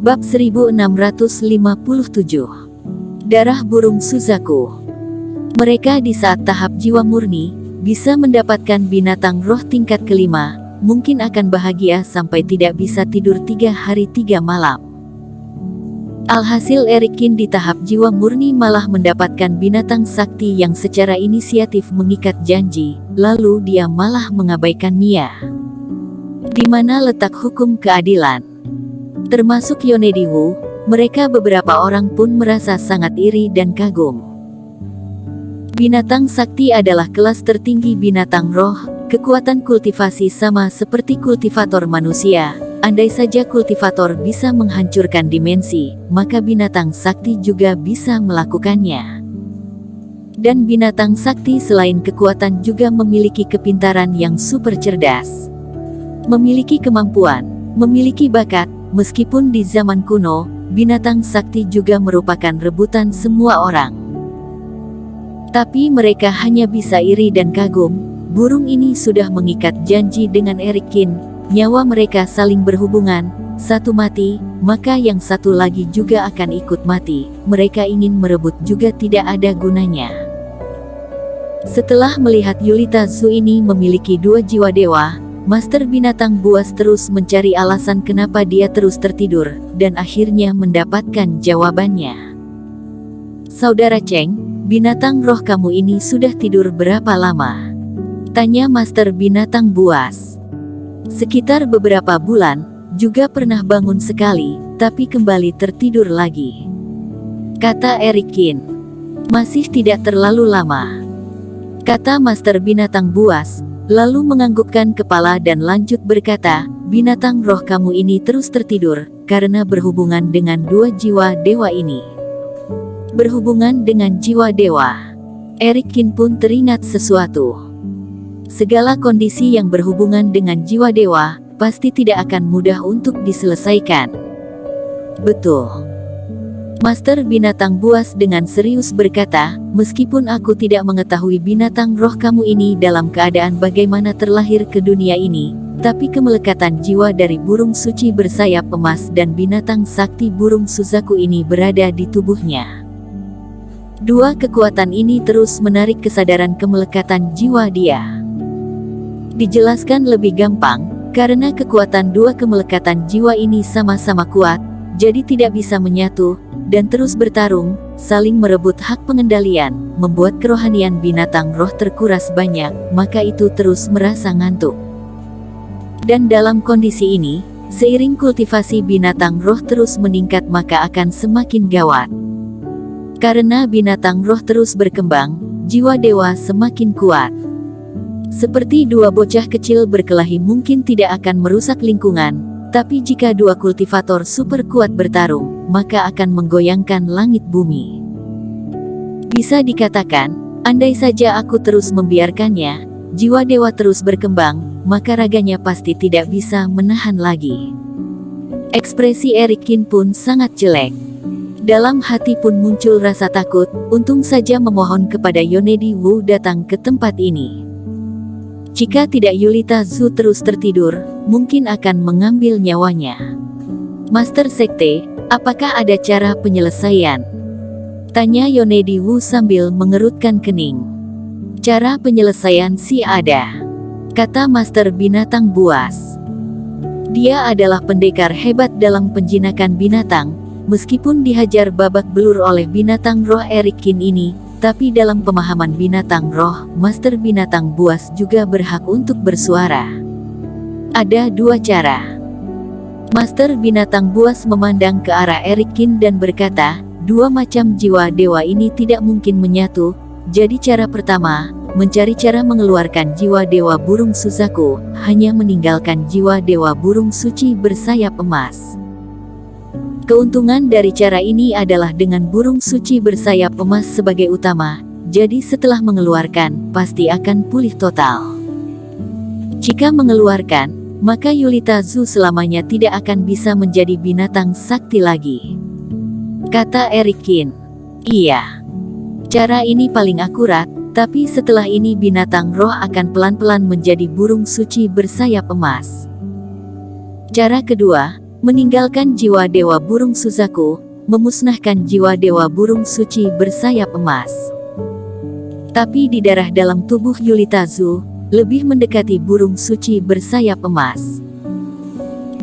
Bab 1657. Darah burung Suzaku. Mereka di saat tahap jiwa murni, bisa mendapatkan binatang roh tingkat kelima, mungkin akan bahagia sampai tidak bisa tidur 3 hari 3 malam. Alhasil Erikin di tahap jiwa murni malah mendapatkan binatang sakti yang secara inisiatif mengikat janji, lalu dia malah mengabaikan Mia. Di mana letak hukum keadilan? Termasuk Yonedi Wu, mereka beberapa orang pun merasa sangat iri dan kagum. Binatang sakti adalah kelas tertinggi binatang roh, kekuatan kultivasi sama seperti kultivator manusia. Andai saja kultivator bisa menghancurkan dimensi, maka binatang sakti juga bisa melakukannya. Dan binatang sakti selain kekuatan juga memiliki kepintaran yang super cerdas. Memiliki kemampuan, memiliki bakat, meskipun di zaman kuno, binatang sakti juga merupakan rebutan semua orang. Tapi mereka hanya bisa iri dan kagum, burung ini sudah mengikat janji dengan Erikin. Nyawa mereka saling berhubungan, satu mati, maka yang satu lagi juga akan ikut mati. Mereka ingin merebut juga tidak ada gunanya. Setelah melihat Yulita Zhu ini memiliki 2 jiwa dewa, Master Binatang Buas terus mencari alasan kenapa dia terus tertidur, dan akhirnya mendapatkan jawabannya. Saudara Cheng, binatang roh kamu ini sudah tidur berapa lama? Tanya Master Binatang Buas. Sekitar beberapa bulan, juga pernah bangun sekali, tapi kembali tertidur lagi. Kata Erikin. Masih tidak terlalu lama. Kata Master Binatang Buas, lalu menganggukkan kepala dan lanjut berkata, binatang roh kamu ini terus tertidur, karena berhubungan dengan 2 jiwa dewa ini. Berhubungan dengan jiwa dewa. Erikin pun teringat sesuatu. Segala kondisi yang berhubungan dengan jiwa dewa, pasti tidak akan mudah untuk diselesaikan. Betul. Master Binatang Buas dengan serius berkata, meskipun aku tidak mengetahui binatang roh kamu ini dalam keadaan bagaimana terlahir ke dunia ini, tapi kemelekatan jiwa dari burung suci bersayap emas dan binatang sakti burung Suzaku ini berada di tubuhnya. 2 kekuatan ini terus menarik kesadaran kemelekatan jiwa dia. Dijelaskan lebih gampang, karena kekuatan 2 kemelekatan jiwa ini sama-sama kuat, jadi tidak bisa menyatu, dan terus bertarung, saling merebut hak pengendalian, membuat kerohanian binatang roh terkuras banyak, maka itu terus merasa ngantuk. Dan dalam kondisi ini, seiring kultivasi binatang roh terus meningkat maka akan semakin gawat. Karena binatang roh terus berkembang, jiwa dewa semakin kuat. Seperti 2 bocah kecil berkelahi mungkin tidak akan merusak lingkungan, tapi jika 2 kultivator super kuat bertarung, maka akan menggoyangkan langit bumi. Bisa dikatakan, andai saja aku terus membiarkannya, jiwa dewa terus berkembang, maka raganya pasti tidak bisa menahan lagi. Ekspresi Erikin pun sangat jelek. Dalam hati pun muncul rasa takut, untung saja memohon kepada Yonedi Wu datang ke tempat ini. Jika tidak Yulita Zhu terus tertidur, mungkin akan mengambil nyawanya. Master Sekte, apakah ada cara penyelesaian? Tanya Yonedi Wu sambil mengerutkan kening. Cara penyelesaian sih ada. Kata Master Binatang Buas. Dia adalah pendekar hebat dalam penjinakan binatang, meskipun dihajar babak belur oleh binatang roh Erikin ini. Tapi dalam pemahaman binatang roh, Master Binatang Buas juga berhak untuk bersuara. Ada 2 cara. Master Binatang Buas memandang ke arah Erikin dan berkata, 2 macam jiwa dewa ini tidak mungkin menyatu, jadi cara pertama, mencari cara mengeluarkan jiwa dewa burung Suzaku, hanya meninggalkan jiwa dewa burung suci bersayap emas. Keuntungan dari cara ini adalah dengan burung suci bersayap emas sebagai utama, jadi setelah mengeluarkan, pasti akan pulih total. Jika mengeluarkan, maka Yulita Zhu selamanya tidak akan bisa menjadi binatang sakti lagi. Kata Erikin. Iya. Cara ini paling akurat, tapi setelah ini binatang roh akan pelan-pelan menjadi burung suci bersayap emas. Cara kedua, meninggalkan jiwa dewa burung Suzaku, memusnahkan jiwa dewa burung suci bersayap emas. Tapi di darah dalam tubuh Yulitazu, lebih mendekati burung suci bersayap emas.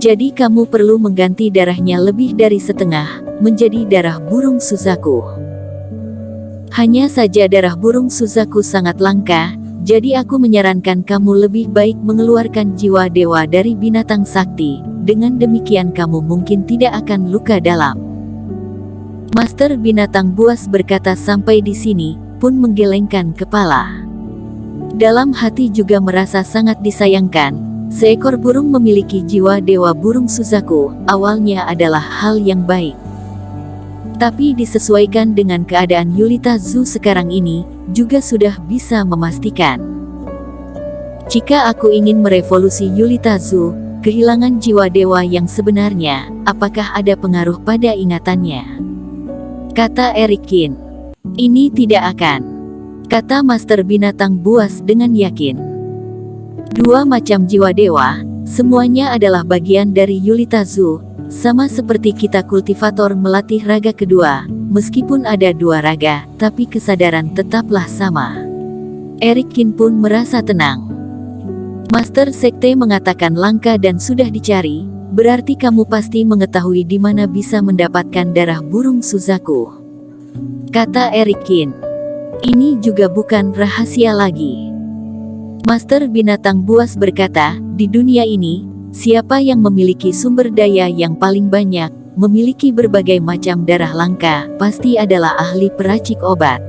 Jadi kamu perlu mengganti darahnya lebih dari setengah, menjadi darah burung Suzaku. Hanya saja darah burung Suzaku sangat langka, jadi aku menyarankan kamu lebih baik mengeluarkan jiwa dewa dari binatang sakti. Dengan demikian kamu mungkin tidak akan luka dalam. Master binatang buas berkata sampai di sini, pun menggelengkan kepala. Dalam hati juga merasa sangat disayangkan, seekor burung memiliki jiwa dewa burung Suzaku, awalnya adalah hal yang baik. Tapi disesuaikan dengan keadaan Yulitazu sekarang ini, juga sudah bisa memastikan. Jika aku ingin merevolusi Yulitazu, kehilangan jiwa dewa yang sebenarnya, apakah ada pengaruh pada ingatannya? Kata Erikin. Ini tidak akan, kata Master binatang buas dengan yakin. Dua macam jiwa dewa, semuanya adalah bagian dari Yulitazu, sama seperti kita kultivator melatih raga kedua, meskipun ada dua raga, tapi kesadaran tetaplah sama. Erikin pun merasa tenang. Master Sekte mengatakan langka dan sudah dicari, berarti kamu pasti mengetahui di mana bisa mendapatkan darah burung Suzaku. Kata Erikin. Ini juga bukan rahasia lagi. Master binatang buas berkata, di dunia ini, siapa yang memiliki sumber daya yang paling banyak, memiliki berbagai macam darah langka, pasti adalah ahli peracik obat.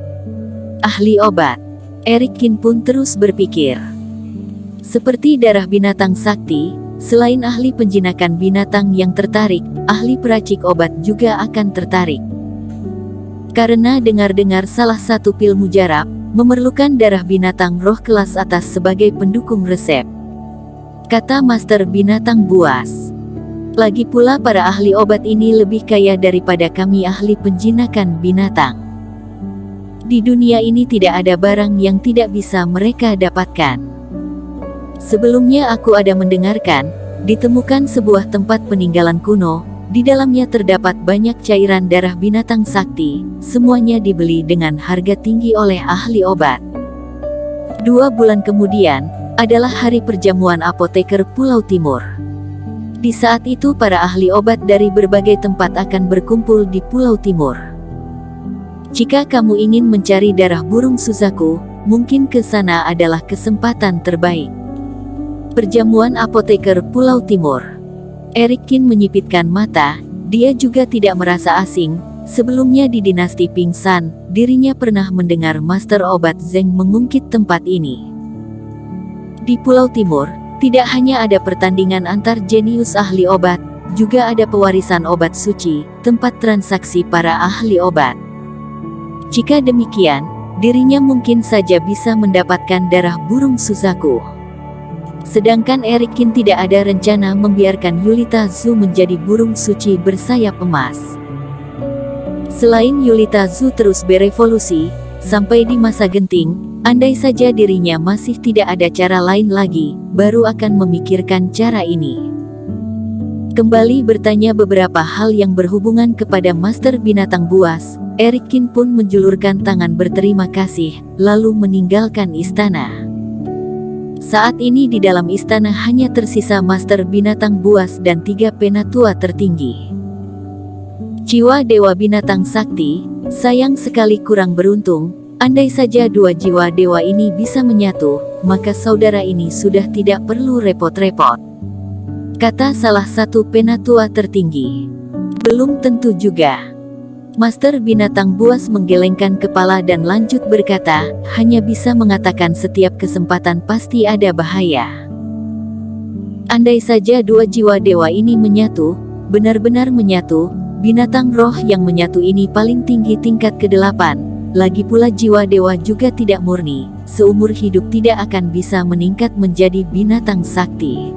Ahli obat. Erikin pun terus berpikir. Seperti darah binatang sakti, selain ahli penjinakan binatang yang tertarik, ahli peracik obat juga akan tertarik. Karena dengar-dengar salah satu pil mujarab memerlukan darah binatang roh kelas atas sebagai pendukung resep. Kata Master binatang buas. Lagi pula para ahli obat ini lebih kaya daripada kami ahli penjinakan binatang. Di dunia ini tidak ada barang yang tidak bisa mereka dapatkan. Sebelumnya aku ada mendengarkan, ditemukan sebuah tempat peninggalan kuno, di dalamnya terdapat banyak cairan darah binatang sakti, semuanya dibeli dengan harga tinggi oleh ahli obat. 2 bulan kemudian, adalah hari perjamuan apoteker Pulau Timur. Di saat itu para ahli obat dari berbagai tempat akan berkumpul di Pulau Timur. Jika kamu ingin mencari darah burung Suzaku, mungkin ke sana adalah kesempatan terbaik. Perjamuan apoteker Pulau Timur. Erikin menyipitkan mata, dia juga tidak merasa asing. Sebelumnya di dinasti Pingsan, dirinya pernah mendengar Master Obat Zeng mengungkit tempat ini. Di Pulau Timur, tidak hanya ada pertandingan antar jenius ahli obat, juga ada pewarisan obat suci, tempat transaksi para ahli obat. Jika demikian, dirinya mungkin saja bisa mendapatkan darah burung Suzaku. Sedangkan Erikin tidak ada rencana membiarkan Yulitazu menjadi burung suci bersayap emas. Selain Yulitazu terus berevolusi, sampai di masa genting, andai saja dirinya masih tidak ada cara lain lagi, baru akan memikirkan cara ini. Kembali bertanya beberapa hal yang berhubungan kepada Master binatang buas, Erikin pun menjulurkan tangan berterima kasih, lalu meninggalkan istana. Saat ini di dalam istana hanya tersisa Master binatang buas dan 3 penatua tertinggi. Jiwa dewa binatang sakti, sayang sekali kurang beruntung, andai saja 2 jiwa dewa ini bisa menyatu, maka saudara ini sudah tidak perlu repot-repot. Kata salah satu penatua tertinggi. Belum tentu juga. Master binatang buas menggelengkan kepala dan lanjut berkata, hanya bisa mengatakan setiap kesempatan pasti ada bahaya. Andai saja 2 jiwa dewa ini menyatu, benar-benar menyatu, binatang roh yang menyatu ini paling tinggi tingkat ke-8, lagi pula jiwa dewa juga tidak murni, seumur hidup tidak akan bisa meningkat menjadi binatang sakti.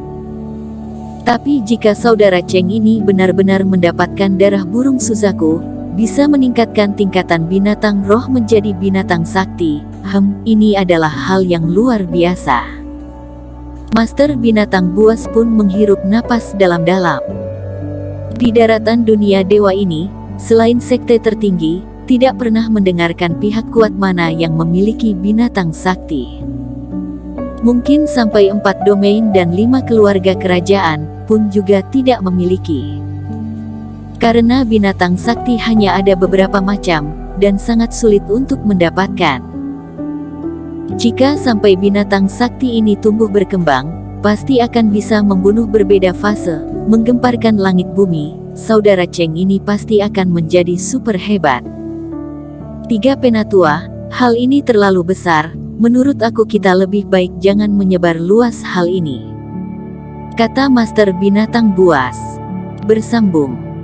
Tapi jika saudara Cheng ini benar-benar mendapatkan darah burung Suzaku, bisa meningkatkan tingkatan binatang roh menjadi binatang sakti, ini adalah hal yang luar biasa. Master binatang buas pun menghirup napas dalam-dalam. Di daratan dunia dewa ini, selain sekte tertinggi, tidak pernah mendengarkan pihak kuat mana yang memiliki binatang sakti. Mungkin sampai 4 domain dan 5 keluarga kerajaan pun juga tidak memiliki. Karena binatang sakti hanya ada beberapa macam, dan sangat sulit untuk mendapatkan. Jika sampai binatang sakti ini tumbuh berkembang, pasti akan bisa membunuh berbeda fase, menggemparkan langit bumi. Saudara Cheng ini pasti akan menjadi super hebat. 3 penatua, hal ini terlalu besar. Menurut aku kita lebih baik jangan menyebar luas hal ini, kata Master Binatang Buas. Bersambung.